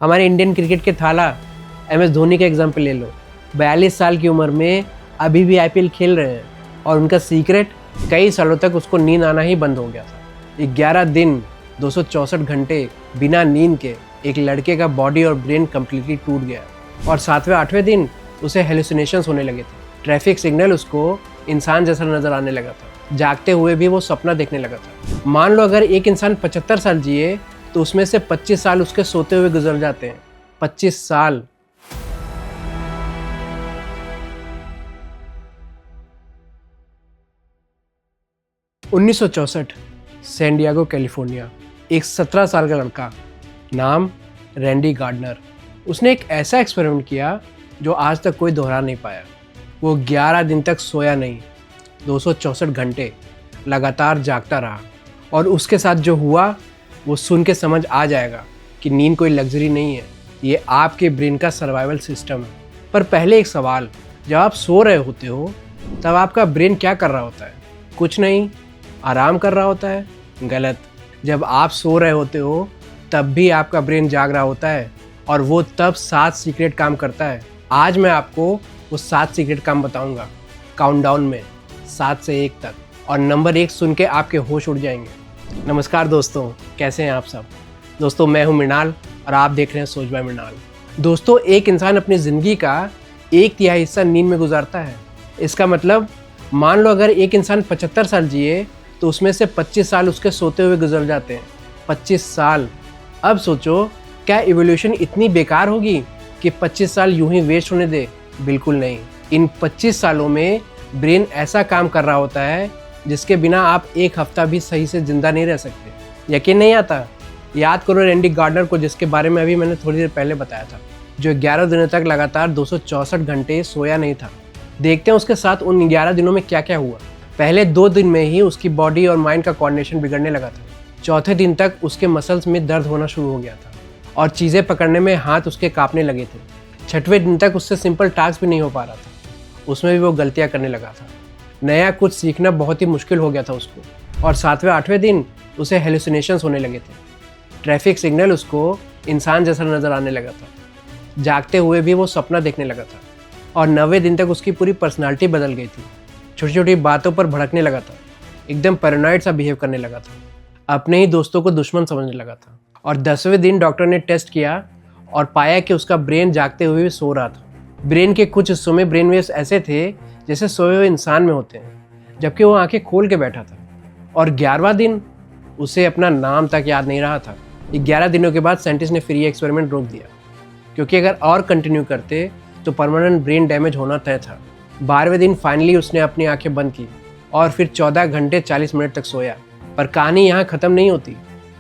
हमारे Indian cricket के थाला MS धोनी का एग्जाम्पल ले लो। 42 साल की उम्र में अभी भी IPL खेल रहे हैं और उनका सीक्रेट कई सालों तक उसको नींद आना ही बंद हो गया था। 11 दिन 264 घंटे बिना नींद के एक लड़के का बॉडी और ब्रेन कम्प्लीटली टूट गया और 7वें-8वें दिन उसे हेलुसिनेशंस होने लगे थे। ट्रैफिक सिग्नल उसको इंसान जैसा नजर आने लगा था। जागते हुए भी वो सपना देखने लगा था। मान लो अगर एक इंसान 75 साल जिए तो उसमें से 25 साल उसके सोते हुए गुजर जाते हैं। 25 साल। उन्नीस सैन डिएगो कैलिफोर्निया, एक 17 साल का लड़का, नाम रैंडी गार्डनर। उसने एक ऐसा एक्सपेरिमेंट किया जो आज तक कोई दोहरा नहीं पाया। वो 11 दिन तक सोया नहीं, 264 घंटे लगातार जागता रहा। और उसके साथ जो हुआ वो सुन के समझ आ जाएगा कि नींद कोई लग्जरी नहीं है, ये आपके ब्रेन का सर्वाइवल सिस्टम है। पर पहले एक सवाल, जब आप सो रहे होते हो तब आपका ब्रेन क्या कर रहा होता है? कुछ नहीं, आराम कर रहा होता है। गलत। जब आप सो रहे होते हो तब भी आपका ब्रेन जाग रहा होता है और वो तब 7 सीक्रेट काम करता है। आज मैं आपको वो 7 सीक्रेट काम बताऊंगा, काउंटडाउन में 7 से 1 तक, और नंबर 1 सुन के आपके होश उड़ जाएंगे। नमस्कार दोस्तों, कैसे हैं आप सब? दोस्तों, मैं हूं मृणाल और आप देख रहे हैं सोच बाय मृणाल। दोस्तों, एक इंसान अपनी ज़िंदगी का 1/3 हिस्सा नींद में गुजारता है। इसका मतलब मान लो अगर एक इंसान 75 साल जिए तो उसमें से 25 साल उसके सोते हुए गुजर जाते हैं। 25 साल। अब सोचो, क्या इवोल्यूशन इतनी बेकार होगी कि 25 साल यूं ही वेस्ट होने दे? बिल्कुल नहीं। इन 25 सालों में ब्रेन ऐसा काम कर रहा होता है जिसके बिना आप एक हफ्ता भी सही से जिंदा नहीं रह सकते। यकीन नहीं आता? याद करो रैंडी गार्डनर को, जिसके बारे में अभी मैंने थोड़ी देर पहले बताया था, जो 11 दिनों तक लगातार 264 घंटे सोया नहीं था। देखते हैं उसके साथ उन 11 दिनों में क्या क्या हुआ। पहले 2 दिन में ही उसकी बॉडी और माइंड का कोऑर्डिनेशन बिगड़ने लगा था। चौथे दिन तक उसके मसल्स में दर्द होना शुरू हो गया था और चीज़ें पकड़ने में हाथ उसके कांपने लगे थे। 6वें दिन तक उससे सिंपल टास्क भी नहीं हो पा रहा था, उसमें भी वो गलतियाँ करने लगा था। नया कुछ सीखना बहुत ही मुश्किल हो गया था उसको। और 7वें-8वें दिन उसे हेलुसिनेशंस होने लगे थे। ट्रैफिक सिग्नल उसको इंसान जैसा नज़र आने लगा था। जागते हुए भी वो सपना देखने लगा था। और 9वें दिन तक उसकी पूरी पर्सनालिटी बदल गई थी। छोटी छोटी बातों पर भड़कने लगा था, एकदम पैरानॉइड सा बिहेव करने लगा था, अपने ही दोस्तों को दुश्मन समझने लगा था। और 10वें दिन डॉक्टर ने टेस्ट किया और पाया कि उसका ब्रेन जागते हुए भी सो रहा था। ब्रेन के कुछ हिस्सों में ब्रेन वेव्स ऐसे थे जैसे सोए हुए इंसान में होते हैं, जबकि वो आंखें खोल के बैठा था। और 11वां दिन उसे अपना नाम तक याद नहीं रहा था। 11 दिनों के बाद साइंटिस्ट ने फिर ये एक्सपेरिमेंट रोक दिया, क्योंकि अगर और कंटिन्यू करते तो परमानेंट ब्रेन डैमेज होना तय था। 12वें दिन फाइनली उसने अपनी आंखें बंद की और फिर 14 घंटे 40 मिनट तक सोया। पर कहानी यहाँ ख़त्म नहीं होती।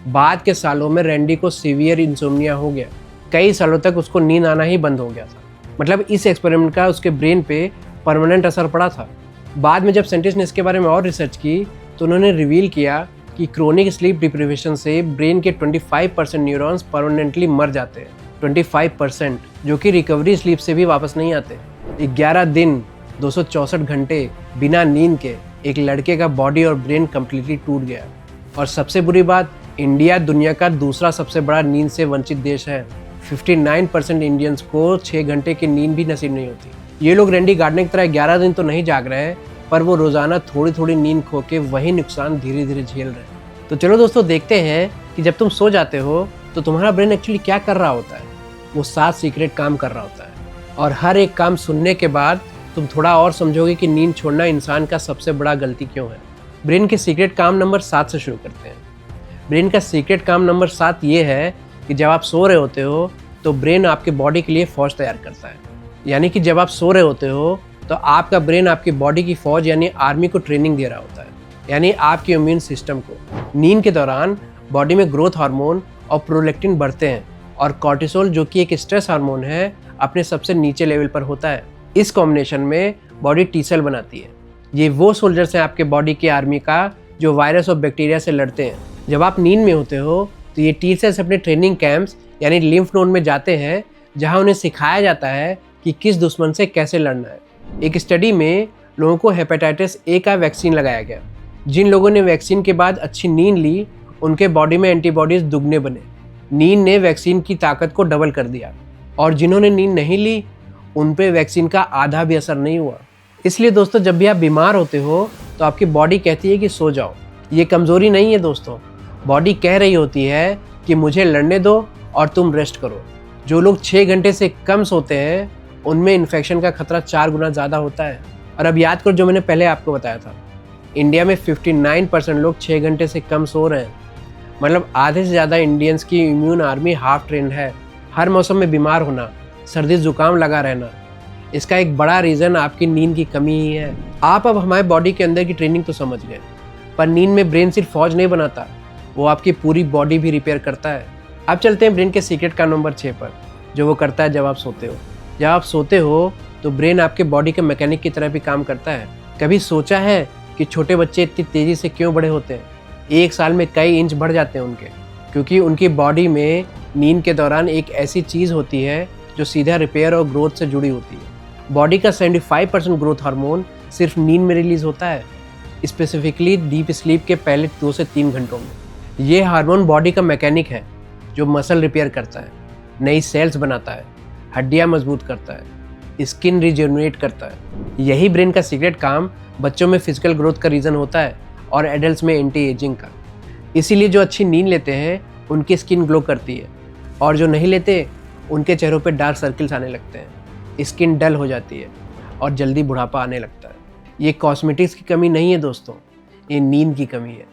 बाद के सालों में रैंडी को सीवियर इंसोम्निया हो गया। कई सालों तक उसको नींद आना ही बंद हो गया था। मतलब इस एक्सपेरिमेंट का उसके ब्रेन पे परमानेंट असर पड़ा था। बाद में जब साइंटिस्ट ने इसके बारे में और रिसर्च की तो उन्होंने रिवील किया कि क्रोनिक स्लीप डिप्रिवेशन से ब्रेन के 25% न्यूरॉन्स परमानेंटली मर जाते हैं। 25%, जो कि रिकवरी स्लीप से भी वापस नहीं आते। 11 दिन 264 घंटे बिना नींद के एक लड़के का बॉडी और ब्रेन कम्प्लीटली टूट गया। और सबसे बुरी बात, इंडिया दुनिया का दूसरा सबसे बड़ा नींद से वंचित देश है। 59% इंडियंस को 6 घंटे की नींद भी नसीब नहीं होती। ये लोग रैंडी गार्डनर की तरह 11 दिन तो नहीं जाग रहे हैं, पर वो रोज़ाना थोड़ी थोड़ी नींद खो के वही नुकसान धीरे धीरे झेल रहे हैं। तो चलो दोस्तों, देखते हैं कि जब तुम सो जाते हो तो तुम्हारा ब्रेन एक्चुअली क्या कर रहा होता है। वो 7 सीक्रेट काम कर रहा होता है, और हर एक काम सुनने के बाद तुम थोड़ा और समझोगे कि नींद छोड़ना इंसान का सबसे बड़ा गलती क्यों है। ब्रेन के सीक्रेट काम नंबर 7 से शुरू करते हैं। ब्रेन का सीक्रेट काम नंबर 7 ये है कि जब आप सो रहे होते हो तो ब्रेन आपके बॉडी के लिए फ़ौज तैयार करता है। यानी कि जब आप सो रहे होते हो तो आपका ब्रेन आपकी बॉडी की फ़ौज यानी आर्मी को ट्रेनिंग दे रहा होता है, यानी आपके इम्यून सिस्टम को। नींद के दौरान बॉडी में ग्रोथ हार्मोन और प्रोलैक्टिन बढ़ते हैं, और कॉर्टिसोल, जो कि एक स्ट्रेस हार्मोन है, अपने सबसे नीचे लेवल पर होता है। इस कॉम्बिनेशन में बॉडी टी सेल बनाती है। ये वो सोल्जर्स हैं आपके बॉडी की आर्मी का, जो वायरस और बैक्टीरिया से लड़ते हैं। जब आप नींद में होते हो तो ये टी सेल्स अपने ट्रेनिंग कैंप्स यानी लिम्फ नोड में जाते हैं, जहां उन्हें सिखाया जाता है कि किस दुश्मन से कैसे लड़ना है। एक स्टडी में लोगों को हेपेटाइटिस ए का वैक्सीन लगाया गया। जिन लोगों ने वैक्सीन के बाद अच्छी नींद ली, उनके बॉडी में एंटीबॉडीज दुगने बने। नींद ने वैक्सीन की ताकत को डबल कर दिया और जिन्होंने नींद नहीं ली उन पे वैक्सीन का आधा भी असर नहीं हुआ। इसलिए दोस्तों, जब भी आप बीमार होते हो तो आपकी बॉडी कहती है कि सो जाओ। ये कमज़ोरी नहीं है दोस्तों, बॉडी कह रही होती है कि मुझे लड़ने दो और तुम रेस्ट करो। जो लोग 6 घंटे से कम सोते हैं उनमें इन्फेक्शन का खतरा 4 गुना ज़्यादा होता है। और अब याद करो जो मैंने पहले आपको बताया था, इंडिया में 59% लोग 6 घंटे से कम सो रहे हैं। मतलब आधे से ज़्यादा इंडियंस की इम्यून आर्मी हाफ ट्रेंड है। हर मौसम में बीमार होना, सर्दी जुकाम लगा रहना, इसका एक बड़ा रीज़न आपकी नींद की कमी ही है। आप अब हमारे बॉडी के अंदर की ट्रेनिंग तो समझ गए, पर नींद में ब्रेन सिर्फ फौज नहीं बनाता, वो आपकी पूरी बॉडी भी रिपेयर करता है। अब चलते हैं ब्रेन के सीक्रेट काम नंबर 6 पर, जो वो करता है जब आप सोते हो। जब आप सोते हो तो ब्रेन आपके बॉडी के मैकेनिक की तरह भी काम करता है। कभी सोचा है कि छोटे बच्चे इतनी तेज़ी से क्यों बड़े होते हैं? 1 साल में कई इंच बढ़ जाते हैं उनके, क्योंकि उनकी बॉडी में नींद के दौरान एक ऐसी चीज़ होती है जो सीधा रिपेयर और ग्रोथ से जुड़ी होती है। बॉडी का 75% ग्रोथ हार्मोन सिर्फ नींद में रिलीज होता है, स्पेसिफिकली डीप स्लीप के पहले 2 से 3 घंटों में। ये हार्मोन बॉडी का मैकेनिक है जो मसल रिपेयर करता है, नई सेल्स बनाता है, हड्डियाँ मजबूत करता है, स्किन रिजेनरेट करता है। यही ब्रेन का सीक्रेट काम बच्चों में फिजिकल ग्रोथ का रीज़न होता है और एडल्ट्स में एंटी एजिंग का। इसीलिए जो अच्छी नींद लेते हैं उनकी स्किन ग्लो करती है और जो नहीं लेते उनके चेहरों पे डार्क सर्किल्स आने लगते हैं, स्किन डल हो जाती है और जल्दी बुढ़ापा आने लगता है। ये कॉस्मेटिक्स की कमी नहीं है दोस्तों, ये नींद की कमी है।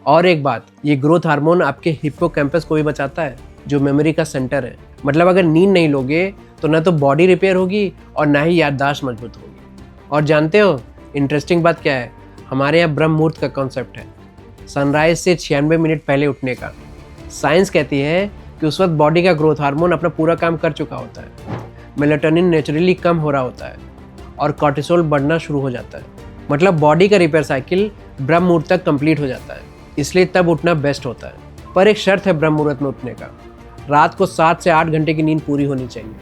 और एक बात, ये ग्रोथ हार्मोन आपके हिप्पोकैम्पस को भी बचाता है, जो मेमोरी का सेंटर है। मतलब अगर नींद नहीं लोगे तो ना तो बॉडी रिपेयर होगी और ना ही याददाश्त मजबूत होगी। और जानते हो इंटरेस्टिंग बात क्या है? हमारे यहाँ ब्रह्म मुहूर्त का कॉन्सेप्ट है, सनराइज से 96 मिनट पहले उठने का। साइंस कहती है कि उस वक्त बॉडी का ग्रोथ हार्मोन अपना पूरा काम कर चुका होता है, मेलाटोनिन नेचुरली कम हो रहा होता है और कॉर्टिसोल बढ़ना शुरू हो जाता है। मतलब बॉडी का रिपेयर साइकिल ब्रह्म मुहूर्त तक कंप्लीट हो जाता है, इसलिए तब उठना बेस्ट होता है। पर एक शर्त है ब्रह्म मुहूर्त में उठने का, रात को 7 से 8 घंटे की नींद पूरी होनी चाहिए।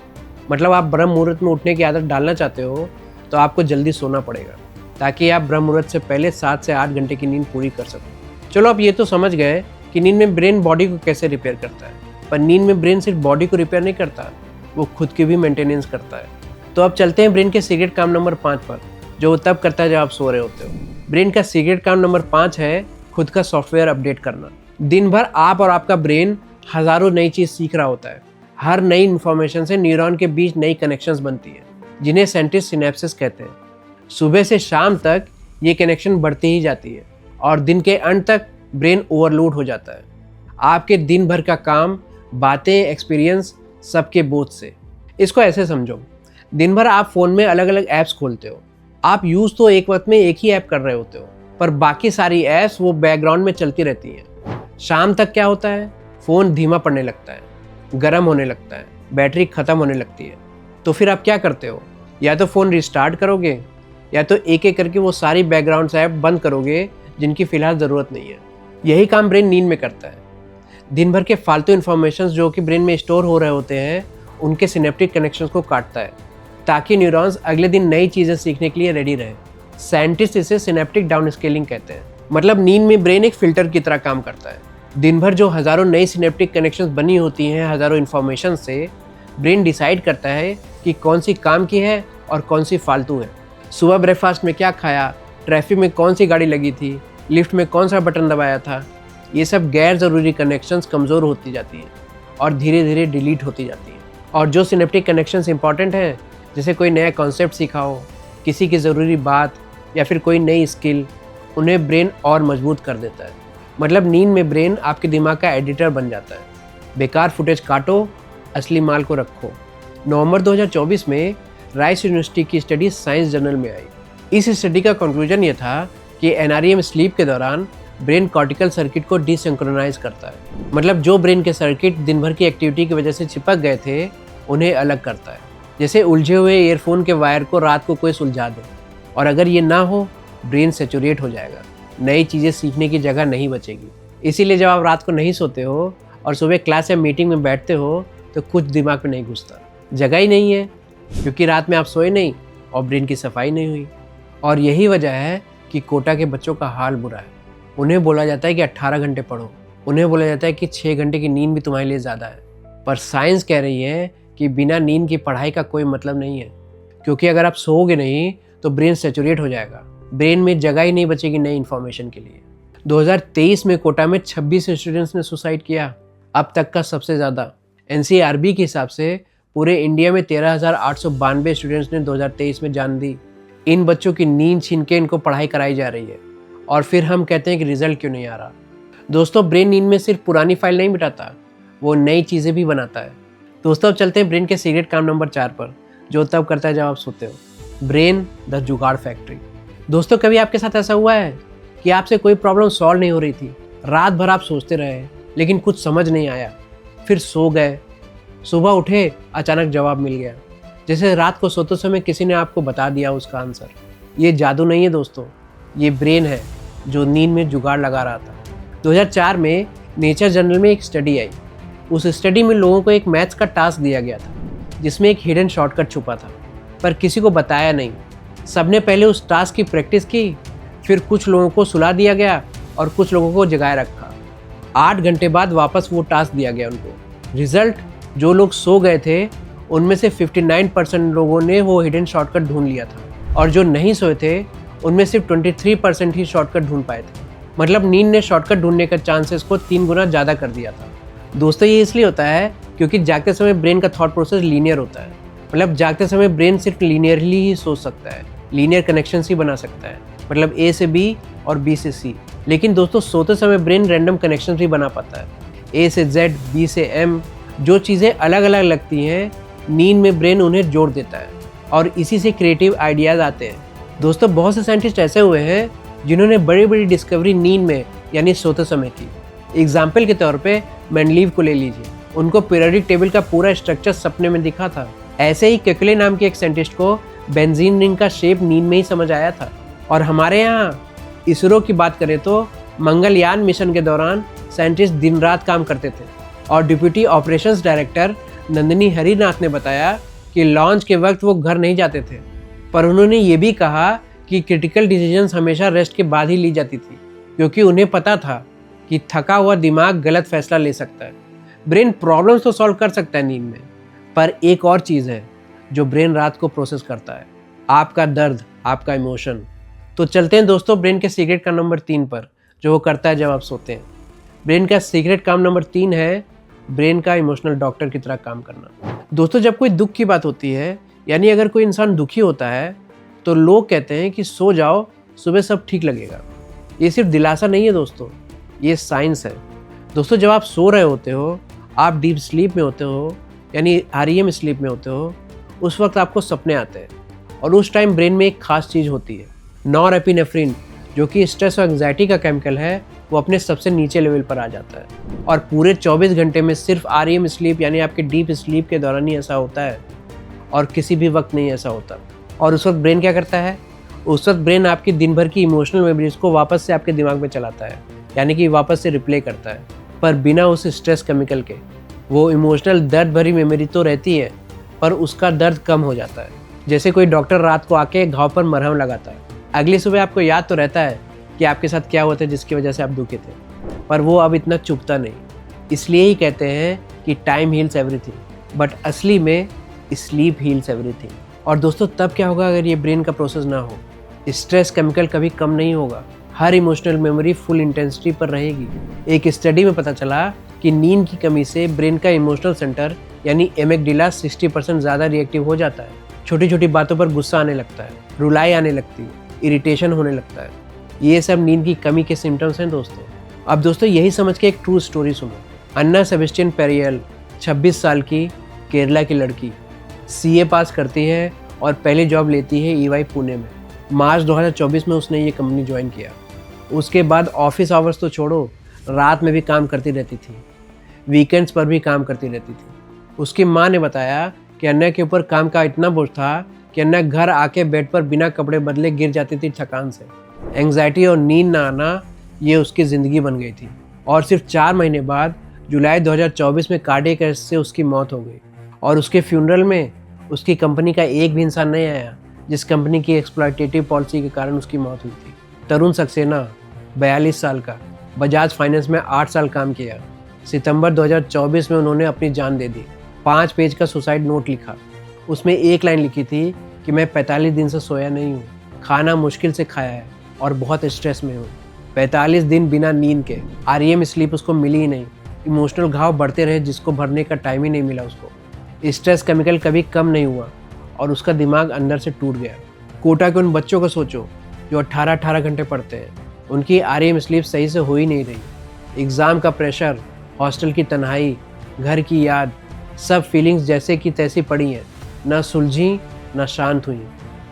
मतलब आप ब्रह्म मुहूर्त में उठने की आदत डालना चाहते हो तो आपको जल्दी सोना पड़ेगा, ताकि आप ब्रह्म मुहूर्त से पहले 7 से 8 घंटे की नींद पूरी कर सको। चलो आप ये तो समझ गए कि नींद में ब्रेन बॉडी को कैसे रिपेयर करता है, पर नींद में ब्रेन सिर्फ बॉडी को रिपेयर नहीं करता, वो खुद की भी मेंटेनेंस करता है। तो अब चलते हैं ब्रेन के सीक्रेट काम नंबर 5 पर, जो वो तब करता है जब आप सो रहे होते हो। ब्रेन का सीक्रेट काम नंबर 5 है खुद का सॉफ्टवेयर अपडेट करना। दिन भर आप और आपका ब्रेन हज़ारों नई चीज़ सीख रहा होता है। हर नई इन्फॉर्मेशन से न्यूरॉन के बीच नई कनेक्शंस बनती है, जिन्हें साइंटिस्ट सिनेप्सिस कहते हैं। सुबह से शाम तक ये कनेक्शन बढ़ती ही जाती है और दिन के अंत तक ब्रेन ओवरलोड हो जाता है। आपके दिन भर का काम, बातें, एक्सपीरियंस सबके बोझ से। इसको ऐसे समझो, दिन भर आप फ़ोन में अलग अलग ऐप्स खोलते हो। आप यूज़ तो एक वक्त में एक ही ऐप कर रहे होते हो, पर बाकी सारी ऐप्स वो बैकग्राउंड में चलती रहती हैं। शाम तक क्या होता है? फ़ोन धीमा पड़ने लगता है, गर्म होने लगता है, बैटरी ख़त्म होने लगती है। तो फिर आप क्या करते हो? या तो फ़ोन रिस्टार्ट करोगे या तो एक एक करके वो सारी बैकग्राउंड ऐप बंद करोगे जिनकी फ़िलहाल ज़रूरत नहीं है। यही काम ब्रेन नींद में करता है। दिन भर के फालतू इन्फॉर्मेशन जो कि ब्रेन में स्टोर हो रहे होते हैं, उनके सिनेप्टिक कनेक्शंस को काटता है, ताकि न्यूरॉन्स अगले दिन नई चीज़ें सीखने के लिए रेडी रहे। साइंटिस्ट इसे सिनेप्टिक डाउन स्केलिंग कहते हैं। मतलब नींद में ब्रेन एक फ़िल्टर की तरह काम करता है। दिन भर जो हज़ारों नई सिनेप्टिक कनेक्शंस बनी होती हैं हज़ारों इन्फॉर्मेशन से, ब्रेन डिसाइड करता है कि कौन सी काम की है और कौन सी फालतू है। सुबह ब्रेकफास्ट में क्या खाया, ट्रैफिक में कौन सी गाड़ी लगी थी, लिफ्ट में कौन सा बटन दबाया था, ये सब गैर ज़रूरी कनेक्शंस कमज़ोर होती जाती हैं और धीरे धीरे डिलीट होती जाती हैं। और जो सिनेप्टिक कनेक्शंस इंपॉर्टेंट हैं, जैसे कोई नया कॉन्सेप्ट सीखा हो, किसी की ज़रूरी बात या फिर कोई नई स्किल, उन्हें ब्रेन और मजबूत कर देता है। मतलब नींद में ब्रेन आपके दिमाग का एडिटर बन जाता है। बेकार फुटेज काटो, असली माल को रखो। नवंबर 2024 में राइस यूनिवर्सिटी की स्टडी साइंस जर्नल में आई। इस स्टडी का कंक्लूजन ये था कि NREM स्लीप के दौरान ब्रेन कॉर्टिकल सर्किट को डिसिंक्रोनाइज करता है। मतलब जो ब्रेन के सर्किट दिन भर की एक्टिविटी की वजह से चिपक गए थे, उन्हें अलग करता है। जैसे उलझे हुए ईयरफोन के वायर को रात को कोई सुलझा दे, और अगर ये ना हो, ब्रेन सैचुरेट हो जाएगा, नई चीज़ें सीखने की जगह नहीं बचेगी। इसीलिए जब आप रात को नहीं सोते हो और सुबह क्लास या मीटिंग में बैठते हो तो कुछ दिमाग में नहीं घुसता, जगह ही नहीं है, क्योंकि रात में आप सोए नहीं और ब्रेन की सफाई नहीं हुई। और यही वजह है कि कोटा के बच्चों का हाल बुरा है। उन्हें बोला जाता है कि 18 घंटे पढ़ो, उन्हें बोला जाता है कि 6 घंटे की नींद भी तुम्हारे लिए ज़्यादा है। पर साइंस कह रही है कि बिना नींद की पढ़ाई का कोई मतलब नहीं है, क्योंकि अगर आप सोओगे नहीं तो ब्रेन सैचुरेट हो जाएगा, ब्रेन में जगह ही नहीं बचेगी नई इन्फॉर्मेशन के लिए। 2023 में कोटा में 26 स्टूडेंट्स ने सुसाइड किया, अब तक का सबसे ज़्यादा। NCRB के हिसाब से पूरे इंडिया में 13,892 स्टूडेंट्स ने 2023 में जान दी। इन बच्चों की नींद छीन के इनको पढ़ाई कराई जा रही है, और फिर हम कहते हैं कि रिजल्ट क्यों नहीं आ रहा। दोस्तों, ब्रेन नींद में सिर्फ पुरानी फाइल नहीं मिटाता, वो नई चीज़ें भी बनाता है। दोस्तों, अब चलते हैं ब्रेन के सीक्रेट काम नंबर 4 पर, जो तब करता है जब आप सोते हो। ब्रेन द जुगाड़ फैक्ट्री। दोस्तों, कभी आपके साथ ऐसा हुआ है कि आपसे कोई प्रॉब्लम सॉल्व नहीं हो रही थी, रात भर आप सोचते रहे लेकिन कुछ समझ नहीं आया, फिर सो गए, सुबह उठे, अचानक जवाब मिल गया, जैसे रात को सोते समय किसी ने आपको बता दिया उसका आंसर। ये जादू नहीं है दोस्तों, ये ब्रेन है जो नींद में जुगाड़ लगा रहा था। 2004 में नेचर जर्नल में एक स्टडी आई। उस स्टडी में लोगों को एक मैथ्स का टास्क दिया गया था, जिसमें एक हिडन शॉर्टकट छुपा था, पर किसी को बताया नहीं। सबने पहले उस टास्क की प्रैक्टिस की, फिर कुछ लोगों को सुला दिया गया और कुछ लोगों को जगाए रखा। 8 घंटे बाद वापस वो टास्क दिया गया उनको। रिजल्ट, जो लोग सो गए थे उनमें से 59% लोगों ने वो हिडन शॉर्टकट ढूंढ लिया था, और जो नहीं सोए थे उनमें सिर्फ 23% ही शॉर्टकट ढूंढ पाए थे। मतलब नींद ने शॉर्टकट ढूंढने का चांसेस को 3 गुना ज़्यादा कर दिया था। दोस्तों, ये इसलिए होता है क्योंकि जागते समय ब्रेन का थॉट प्रोसेस लीनियर होता है। मतलब जागते समय ब्रेन सिर्फ लीनियरली ही सोच सकता है, लीनियर कनेक्शन ही बना सकता है, मतलब A से B और B से C। लेकिन दोस्तों, सोते समय ब्रेन रैंडम कनेक्शन भी बना पाता है, A से Z, B से M। जो चीज़ें अलग अलग लगती हैं, नींद में ब्रेन उन्हें जोड़ देता है, और इसी से क्रिएटिव आइडियाज़ आते हैं। दोस्तों, बहुत से साइंटिस्ट ऐसे हुए हैं जिन्होंने बड़ी बड़ी डिस्कवरी नींद में यानी सोते समय की। एग्जाम्पल के तौर पे मेंडलीव को ले लीजिए, उनको पीरियोडिक टेबल का पूरा स्ट्रक्चर सपने में दिखा था। ऐसे ही केकुले नाम के एक साइंटिस्ट को बेंजीन रिंग का शेप नींद में ही समझ आया था। और हमारे यहाँ इसरो की बात करें तो मंगलयान मिशन के दौरान साइंटिस्ट दिन रात काम करते थे, और deputy operations director Nandini Harinath ने बताया कि लॉन्च के वक्त वो घर नहीं जाते थे, पर उन्होंने ये भी कहा कि क्रिटिकल डिसीजंस हमेशा रेस्ट के बाद ही ली जाती थी, क्योंकि उन्हें पता था कि थका हुआ दिमाग गलत फैसला ले सकता है। ब्रेन प्रॉब्लम्स तो सॉल्व कर सकता है नींद में, पर एक और चीज़ है जो ब्रेन रात को प्रोसेस करता है, आपका दर्द, आपका इमोशन। तो चलते हैं दोस्तों ब्रेन के सीक्रेट काम नंबर 3 पर, जो वो करता है जब आप सोते हैं। ब्रेन का सीक्रेट काम नंबर 3 है ब्रेन का इमोशनल डॉक्टर की तरह काम करना। दोस्तों, जब कोई दुख की बात होती है, यानी अगर कोई इंसान दुखी होता है, तो लोग कहते हैं कि सो जाओ, सुबह सब ठीक लगेगा। ये सिर्फ दिलासा नहीं है दोस्तों, ये साइंस है। दोस्तों, जब आप सो रहे होते हो, आप डीप स्लीप में होते हो, यानी REM स्लीप में होते हो, उस वक्त आपको सपने आते हैं, और उस टाइम ब्रेन में एक खास चीज़ होती है, नॉरएपिनेफ्रिन, जो कि स्ट्रेस और एंग्जाइटी का केमिकल है, वो अपने सबसे नीचे लेवल पर आ जाता है। और पूरे 24 घंटे में सिर्फ REM स्लीप यानी आपके डीप स्लीप के दौरान ही ऐसा होता है, और किसी भी वक्त नहीं ऐसा होता। और उस वक्त ब्रेन क्या करता है? उस वक्त ब्रेन आपकी दिन भर की इमोशनल मेमोरीज को वापस से आपके दिमाग में चलाता है, यानी कि वापस से रिप्ले करता है, पर बिना उस स्ट्रेस केमिकल के। वो इमोशनल दर्द भरी मेमोरी तो रहती है, पर उसका दर्द कम हो जाता है। जैसे कोई डॉक्टर रात को आके घाव पर मरहम लगाता है, अगली सुबह आपको याद तो रहता है कि आपके साथ क्या हुआ था जिसकी वजह से आप दुखी थे, पर वो अब इतना चुभता नहीं। इसलिए ही कहते हैं कि टाइम हील्स एवरीथिंग, बट असली में स्लीप हील्स एवरीथिंग। और दोस्तों, तब क्या होगा अगर ये ब्रेन का प्रोसेस ना हो? स्ट्रेस केमिकल कभी कम नहीं होगा, हर इमोशनल मेमोरी फुल इंटेंसिटी पर रहेगी। एक स्टडी में पता चला कि नींद की कमी से ब्रेन का इमोशनल सेंटर यानी एमिगडाला 60% ज़्यादा रिएक्टिव हो जाता है। छोटी छोटी बातों पर गुस्सा आने लगता है, रुलाई आने लगती है, इरिटेशन होने लगता है। ये सब नींद की कमी के सिम्टम्स हैं दोस्तों। अब दोस्तों, यही समझ के एक ट्रू स्टोरी सुनो। अन्ना सेबेस्टियन पेरियल, 26 साल की केरला की लड़की, CA पास करती है और पहली जॉब लेती है EY पुणे में। मार्च 2024 में उसने ये कंपनी ज्वाइन किया। उसके बाद ऑफिस आवर्स तो छोड़ो, रात में भी काम करती रहती थी, वीकेंड्स पर भी काम करती रहती थी। उसकी माँ ने बताया कि अन्ना के ऊपर काम का इतना बोझ था कि अन्ना घर आके बेड पर बिना कपड़े बदले गिर जाती थी थकान से। एंग्जाइटी और नींद ना आना, ये उसकी ज़िंदगी बन गई थी। और सिर्फ 4 महीने बाद जुलाई 2024 में कार्डियक अरेस्ट से उसकी मौत हो गई। और उसके फ्यूनरल में उसकी कंपनी का एक भी इंसान नहीं आया, जिस कंपनी की एक्सप्लॉयटेटिव पॉलिसी के कारण उसकी मौत हुई थी। तरुण सक्सेना, 42 साल का, बजाज फाइनेंस में 8 साल काम किया। सितंबर 2024 में उन्होंने अपनी जान दे दी। 5 पेज का सुसाइड नोट लिखा। उसमें एक लाइन लिखी थी कि मैं 45 दिन से सोया नहीं हूँ, खाना मुश्किल से खाया है और बहुत स्ट्रेस में हूँ। 45 दिन बिना नींद के। REM स्लीप उसको मिली ही नहीं। इमोशनल घाव बढ़ते रहे जिसको भरने का टाइम ही नहीं मिला उसको। स्ट्रेस केमिकल कभी कम नहीं हुआ और उसका दिमाग अंदर से टूट गया। कोटा के उन बच्चों को सोचो जो 18-18 घंटे पढ़ते हैं, उनकी REM स्लीप सही से हो ही नहीं रही। एग्ज़ाम का प्रेशर, हॉस्टल की तन्हाई, घर की याद, सब फीलिंग्स जैसे कि तैसी पड़ी हैं, ना सुलझी ना शांत हुई।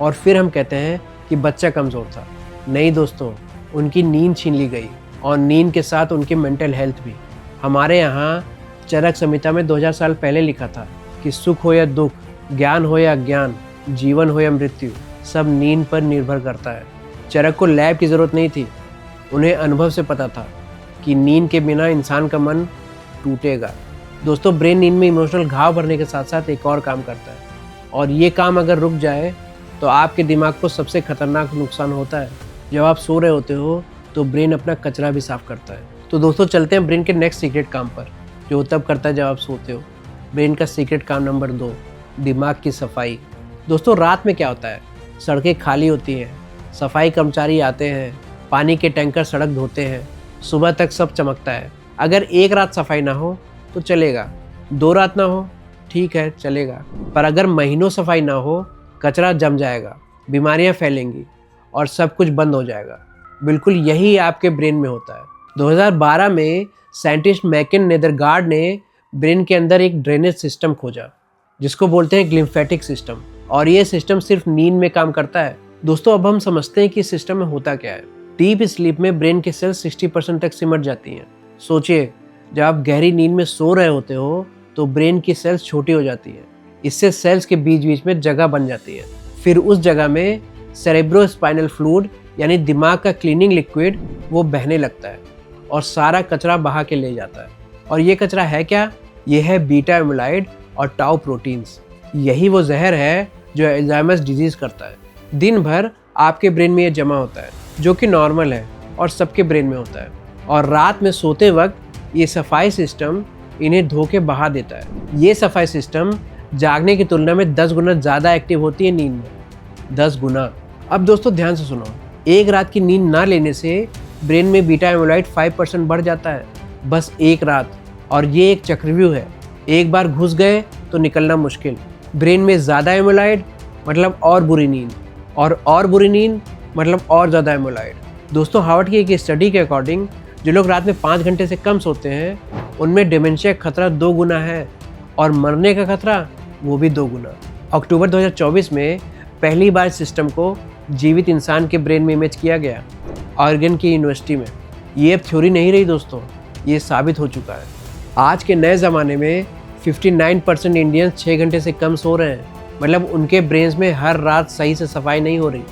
और फिर हम कहते हैं कि बच्चा कमज़ोर था। नहीं दोस्तों, उनकी नींद छीन ली गई और नींद के साथ उनकी मेंटल हेल्थ भी। हमारे यहाँ चरक संहिता में 2000 साल पहले लिखा था कि सुख हो या दुख, ज्ञान हो या अज्ञान, जीवन हो या मृत्यु, सब नींद पर निर्भर करता है। चरक को लैब की ज़रूरत नहीं थी। उन्हें अनुभव से पता था कि नींद के बिना इंसान का मन टूटेगा। दोस्तों, ब्रेन नींद में इमोशनल घाव भरने के साथ साथ एक और काम करता है, और ये काम अगर रुक जाए तो आपके दिमाग को सबसे खतरनाक नुकसान होता है। जब आप सो रहे होते हो तो ब्रेन अपना कचरा भी साफ करता है। तो दोस्तों, चलते हैं ब्रेन के नेक्स्ट सीक्रेट काम पर, जो तब करता है जब आप सोते हो। ब्रेन का सीक्रेट काम नंबर 2, दिमाग की सफाई। दोस्तों, रात में क्या होता है? सड़कें खाली होती हैं, सफाई कर्मचारी आते हैं, पानी के टैंकर सड़क धोते हैं, सुबह तक सब चमकता है। अगर एक रात सफाई ना हो तो चलेगा, 2 रात ना हो ठीक है चलेगा, पर अगर महीनों सफाई ना हो, कचरा जम जाएगा, बीमारियां फैलेंगी और सब कुछ बंद हो जाएगा। बिल्कुल यही आपके ब्रेन में होता है। 2012 में साइंटिस्ट मैकिन नेदरगार्ड ने ब्रेन के अंदर एक ड्रेनेज सिस्टम खोजा, जिसको बोलते हैं ग्लिम्फेटिक सिस्टम, और ये सिस्टम सिर्फ नींद में काम करता है। दोस्तों, अब हम समझते हैं कि इस सिस्टम में होता क्या है। डीप स्लीप में ब्रेन के सेल्स 60% तक सिमट जाती हैं। सोचिए, जब आप गहरी नींद में सो रहे होते हो तो ब्रेन की सेल्स छोटी हो जाती है। इससे सेल्स के बीच बीच में जगह बन जाती है। फिर उस जगह में सेरेब्रोस्पाइनल फ्लूइड यानी दिमाग का क्लीनिंग लिक्विड वो बहने लगता है और सारा कचरा बहा के ले जाता है। और ये कचरा है क्या? ये है बीटा एमिलॉइड और टाउ प्रोटीन्स। यही वो जहर है जो अल्जाइमर्स डिजीज़ करता है। दिन भर आपके ब्रेन में ये जमा होता है, जो कि नॉर्मल है और सबके ब्रेन में होता है। और रात में सोते वक्त ये सफाई सिस्टम इन्हें धो के बहा देता है। ये सफाई सिस्टम जागने की तुलना में 10 गुना ज़्यादा एक्टिव होती है नींद में, 10 गुना। अब दोस्तों ध्यान से सुनो, एक रात की नींद ना लेने से ब्रेन में बीटा एमिलॉइड 5% बढ़ जाता है, बस एक रात। और ये एक चक्रव्यूह है, एक बार घुस गए तो निकलना मुश्किल। ब्रेन में ज़्यादा एमिलॉइड मतलब और बुरी नींद, और बुरी नींद मतलब और ज़्यादा एमिलॉइड। दोस्तों, हार्वर्ड की एक स्टडी के अकॉर्डिंग जो लोग रात में 5 घंटे से कम सोते हैं उनमें डिमेंशिया का खतरा 2 गुना है, और मरने का खतरा वो भी 2 गुना। अक्टूबर 2024 में पहली बार सिस्टम को जीवित इंसान के ब्रेन में इमेज किया गया, ऑरेगन की यूनिवर्सिटी में। ये अब थ्योरी नहीं रही दोस्तों, ये साबित हो चुका है। आज के नए ज़माने में 59% इंडियंस 6 घंटे से कम सो रहे हैं, मतलब उनके ब्रेन्स में हर रात सही से सफाई नहीं हो रही,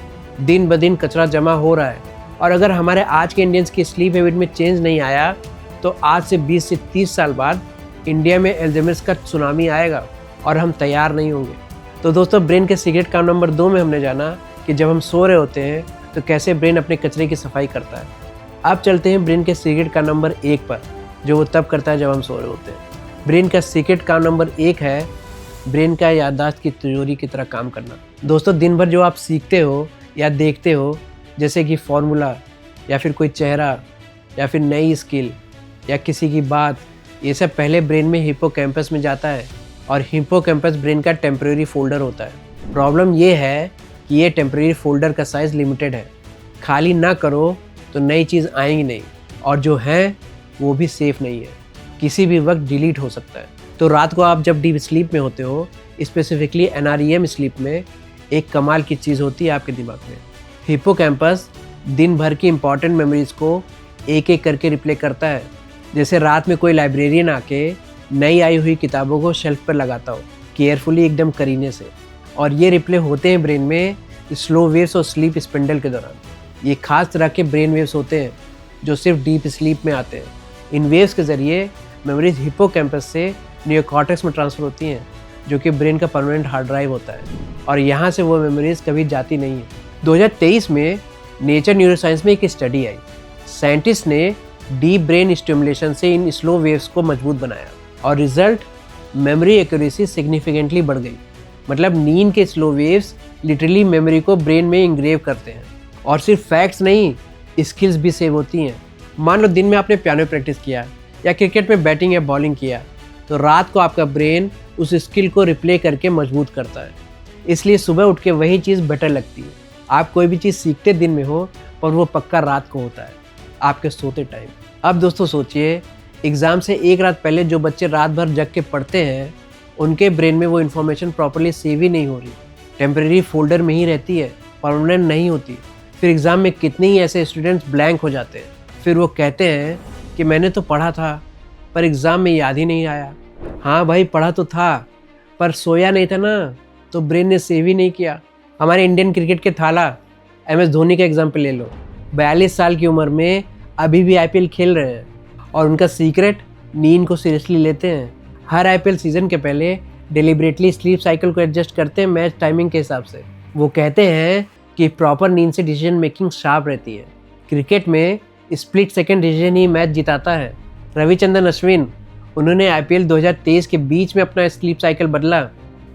दिन ब दिन कचरा जमा हो रहा है। और अगर हमारे आज के इंडियंस की स्लीप हैबिट में चेंज नहीं आया तो आज से 20 से 30 साल बाद इंडिया में अल्जाइमर्स का सुनामी आएगा और हम तैयार नहीं होंगे। तो दोस्तों, ब्रेन के सीक्रेट काम नंबर 2 में हमने जाना कि जब हम सो रहे होते हैं तो कैसे ब्रेन अपने कचरे की सफाई करता है। अब चलते हैं ब्रेन के सीक्रेट काम नंबर 1 पर, जो वो तब करता है जब हम सो रहे होते हैं। ब्रेन का सीक्रेट काम नंबर 1 है ब्रेन का याददाश्त की तिजोरी की तरह काम करना। दोस्तों, दिन भर जो आप सीखते हो या देखते हो, जैसे कि फॉर्मूला या फिर कोई चेहरा या फिर नई स्किल या किसी की बात, ये सब पहले ब्रेन में हिप्पोकैम्पस में जाता है, और हिप्पोकैम्पस ब्रेन का टेम्परेरी फोल्डर होता है। प्रॉब्लम ये है कि ये टेम्परेरी फोल्डर का साइज़ लिमिटेड है। खाली ना करो तो नई चीज़ आएंगी नहीं, और जो है वो भी सेफ़ नहीं है, किसी भी वक्त डिलीट हो सकता है। तो रात को आप जब डीप स्लीप में होते हो, स्पेसिफिकली NREM स्लीप में, एक कमाल की चीज़ होती है आपके दिमाग में। हिप्पोकैम्पस दिन भर की इंपॉर्टेंट मेमोरीज़ को एक एक करके रिप्ले करता है। जैसे रात में कोई लाइब्रेरियन आके नई आई हुई किताबों को शेल्फ पर लगाता हो, केयरफुली एकदम करीने से, और ये रिप्ले होते हैं ब्रेन में स्लो वेव्स और स्लीप स्पिंडल के दौरान। ये खास तरह के ब्रेन वेव्स होते हैं जो सिर्फ डीप स्लीप में आते हैं। इन वेव्स के ज़रिए मेमोरीज हिप्पोकैम्पस से नियोकॉर्टेक्स में ट्रांसफ़र होती हैं, जो कि ब्रेन का परमानेंट हार्ड ड्राइव होता है, और यहाँ से वो मेमोरीज कभी जाती नहीं है। 2023 में नेचर न्यूरोसाइंस में एक स्टडी आई। साइंटिस्ट ने डीप ब्रेन स्टिमुलेशन से इन स्लो वेव्स को मजबूत बनाया और रिजल्ट मेमोरी एक्यूरेसी सिग्निफिकेंटली बढ़ गई। मतलब नींद के स्लो वेव्स लिटरली मेमोरी को ब्रेन में इंग्रेव करते हैं। और सिर्फ फैक्ट्स नहीं, स्किल्स भी सेव होती हैं। मान लो दिन में आपने पियानो प्रैक्टिस किया या क्रिकेट में बैटिंग या बॉलिंग किया, तो रात को आपका ब्रेन उस स्किल को रिप्ले करके मजबूत करता है। इसलिए सुबह उठ के वही चीज़ बेटर लगती है। आप कोई भी चीज़ सीखते दिन में हो, पर वो पक्का रात को होता है, आपके सोते टाइम। अब दोस्तों सोचिए, एग्ज़ाम से एक रात पहले जो बच्चे रात भर जग के पढ़ते हैं, उनके ब्रेन में वो इन्फॉर्मेशन प्रॉपर्ली सेव ही नहीं हो रही, टेम्परेरी फोल्डर में ही रहती है, परमानेंट नहीं होती। फिर एग्ज़ाम में कितने ही ऐसे स्टूडेंट्स ब्लैंक हो जाते हैं। फिर वो कहते हैं कि मैंने तो पढ़ा था पर एग्ज़ाम में याद ही नहीं आया। हाँ भाई, पढ़ा तो था पर सोया नहीं था ना, तो ब्रेन ने सेव ही नहीं किया। हमारे इंडियन क्रिकेट के थाला MS धोनी का एग्जाम्पल ले लो। 42 साल की उम्र में अभी भी IPL खेल रहे हैं और उनका सीक्रेट नींद को सीरियसली लेते हैं। हर IPL सीजन के पहले डिलिबरेटली स्लीप साइकिल को एडजस्ट करते हैं मैच टाइमिंग के हिसाब से। वो कहते हैं कि प्रॉपर नींद से डिसीजन मेकिंग शार्प रहती है। क्रिकेट में स्प्लिट सेकंड डिसीजन ही मैच जिताता है। रविचंद्रन अश्विन, उन्होंने IPL 2023 के बीच में अपना स्लीप साइकिल बदला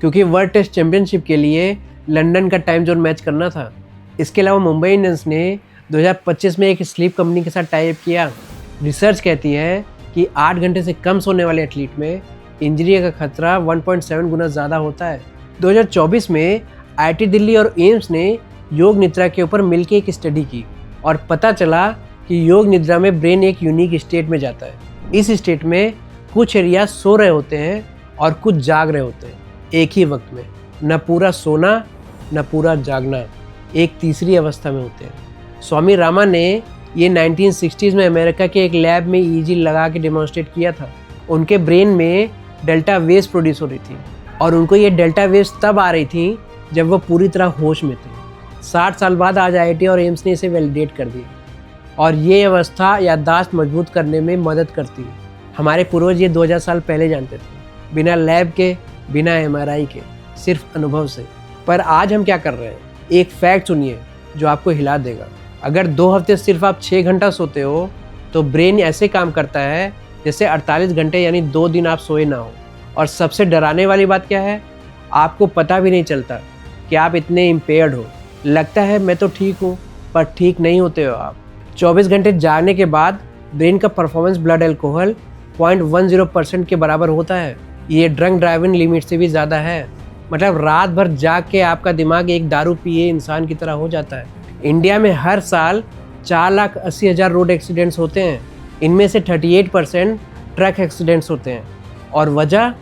क्योंकि वर्ल्ड टेस्ट चैंपियनशिप के लिए लंदन का टाइम जोन मैच करना था। इसके अलावा मुंबई इंडियंस ने 2025 में एक स्लीप कंपनी के साथ टाई अप किया। रिसर्च कहती है कि 8 घंटे से कम सोने वाले एथलीट में इंजरी का खतरा 1.7 गुना ज़्यादा होता है। 2024 में IIT दिल्ली और एम्स ने योग निद्रा के ऊपर मिलकर एक स्टडी की और पता चला कि योग निद्रा में ब्रेन एक यूनिक स्टेट में जाता है। इस स्टेट में कुछ एरिया सो रहे होते हैं और कुछ जाग रहे होते हैं एक ही वक्त में। न पूरा सोना न पूरा जागना, एक तीसरी अवस्था में होते हैं। स्वामी रामा ने ये 1960s में अमेरिका के एक लैब में EEG लगा के डेमोन्स्ट्रेट किया था। उनके ब्रेन में डेल्टा वेव्स प्रोड्यूस हो रही थी और उनको ये डेल्टा वेव्स तब आ रही थी जब वो पूरी तरह होश में थे। 60 साल बाद आज IIT और एम्स ने इसे वैलिडेट कर दिया और ये अवस्था याददाश्त मजबूत करने में मदद करती है। हमारे पूर्वज ये 2000 साल पहले जानते थे, बिना लैब के, बिना MRI के, सिर्फ अनुभव से। पर आज हम क्या कर रहे हैं? एक फैक्ट सुनिए जो आपको हिला देगा। अगर 2 हफ्ते सिर्फ आप 6 घंटा सोते हो तो ब्रेन ऐसे काम करता है जैसे 48 घंटे, यानी 2 दिन आप सोए ना हो। और सबसे डराने वाली बात क्या है? आपको पता भी नहीं चलता कि आप इतने इम्पेयर्ड हो। लगता है मैं तो ठीक हूँ, पर ठीक नहीं होते हो आप। 24 घंटे जागने के बाद ब्रेन का परफॉर्मेंस ब्लड अल्कोहल 0.10% के बराबर होता है। ये ड्रंक ड्राइविंग लिमिट से भी ज़्यादा है। मतलब रात भर जाग के आपका दिमाग एक दारू पिए इंसान की तरह हो जाता है। इंडिया में हर साल 4,80,000 रोड एक्सीडेंट्स होते हैं। इनमें से 38% ट्रक एक्सीडेंट्स होते हैं और वजह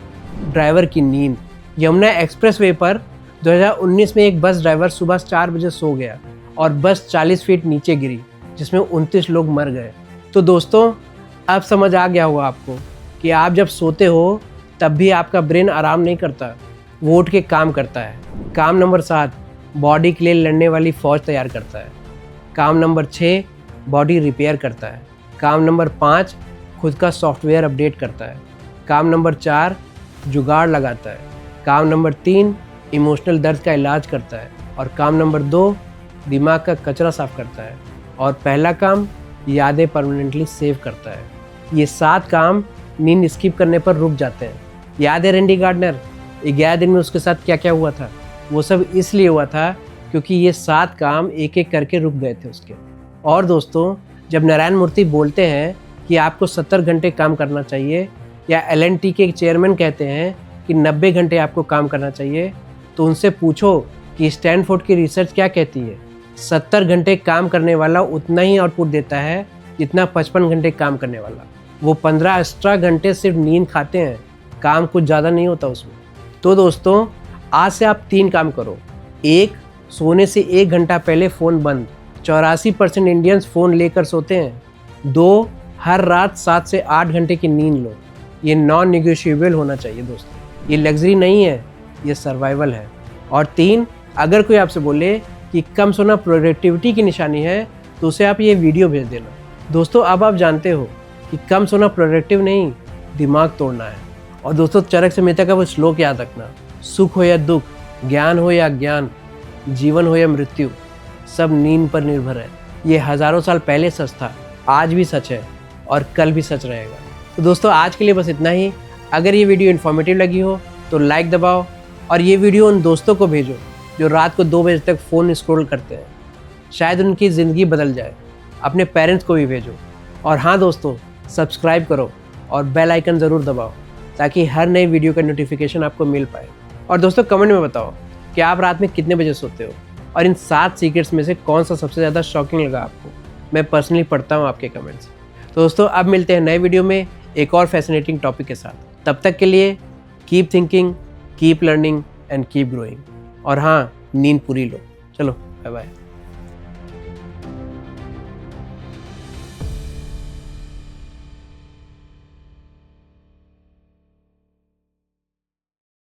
ड्राइवर की नींद। यमुना एक्सप्रेसवे पर 2019 में एक बस ड्राइवर सुबह 4 बजे सो गया और बस 40 फीट नीचे गिरी, जिसमें 29 लोग मर गए। तो दोस्तों, अब समझ आ गया होगा आपको कि आप जब सोते हो तब भी आपका ब्रेन आराम नहीं करता, वो उठ के काम करता है। काम नंबर 7, बॉडी के लिए लड़ने वाली फौज तैयार करता है। काम नंबर 6, बॉडी रिपेयर करता है। काम नंबर 5, खुद का सॉफ्टवेयर अपडेट करता है। काम नंबर 4, जुगाड़ लगाता है। काम नंबर 3, इमोशनल दर्द का इलाज करता है। और काम नंबर 2, दिमाग का कचरा साफ करता है। और पहला काम, यादें परमानेंटली सेव करता है। ये 7 काम नींद स्किप करने पर रुक जाते हैं। याद है रैंडी गार्डनर? 11 दिन में उसके साथ क्या क्या हुआ था? वो सब इसलिए हुआ था क्योंकि ये 7 काम एक एक करके रुक गए थे उसके। और दोस्तों, जब नारायण मूर्ति बोलते हैं कि आपको 70 घंटे काम करना चाहिए, या L&T के चेयरमैन कहते हैं कि 90 घंटे आपको काम करना चाहिए, तो उनसे पूछो कि स्टैनफोर्ड की रिसर्च क्या कहती है। 70 घंटे काम करने वाला उतना ही आउटपुट देता है जितना 55 घंटे काम करने वाला। वो 15 एक्स्ट्रा घंटे सिर्फ नींद खाते हैं, काम कुछ ज़्यादा नहीं होता उसमें। तो दोस्तों, आज से आप 3 काम करो। 1, सोने से 1 घंटा पहले फ़ोन बंद। 84% इंडियंस फ़ोन लेकर सोते हैं। 2, हर रात 7 से 8 घंटे की नींद लो। ये नॉन नेगोशिएबल होना चाहिए दोस्तों। ये लग्जरी नहीं है, ये सर्वाइवल है। और 3, अगर कोई आपसे बोले कि कम सोना प्रोडक्टिविटी की निशानी है, तो उसे आप ये वीडियो भेज देना। दोस्तों, अब आप जानते हो कि कम सोना प्रोडक्टिव नहीं, दिमाग तोड़ना है। और दोस्तों, चरक संहिता का वो श्लोक याद रखना, सुख हो या दुख, ज्ञान हो या अज्ञान, जीवन हो या मृत्यु, सब नींद पर निर्भर है। ये हज़ारों साल पहले सच था, आज भी सच है। और कल भी सच रहेगा। तो दोस्तों आज के लिए बस इतना ही। अगर ये वीडियो इन्फॉर्मेटिव लगी हो तो लाइक दबाओ और ये वीडियो उन दोस्तों को भेजो जो रात को 2 बजे तक फ़ोन स्क्रॉल करते हैं, शायद उनकी ज़िंदगी बदल जाए। अपने पेरेंट्स को भी भेजो। और हाँ दोस्तों, सब्सक्राइब करो और बेल आइकन ज़रूर दबाओ ताकि हर नई वीडियो का नोटिफिकेशन आपको मिल पाए। और दोस्तों कमेंट में बताओ कि आप रात में कितने बजे सोते हो और इन 7 सीक्रेट्स में से कौन सा सबसे ज़्यादा शॉकिंग लगा आपको। मैं पर्सनली पढ़ता हूँ आपके कमेंट्स। तो दोस्तों अब मिलते हैं नए वीडियो में एक और फैसिनेटिंग टॉपिक के साथ। तब तक के लिए keep thinking, keep learning and keep growing. और हाँ, नींद पूरी लो। चलो बाय बाय।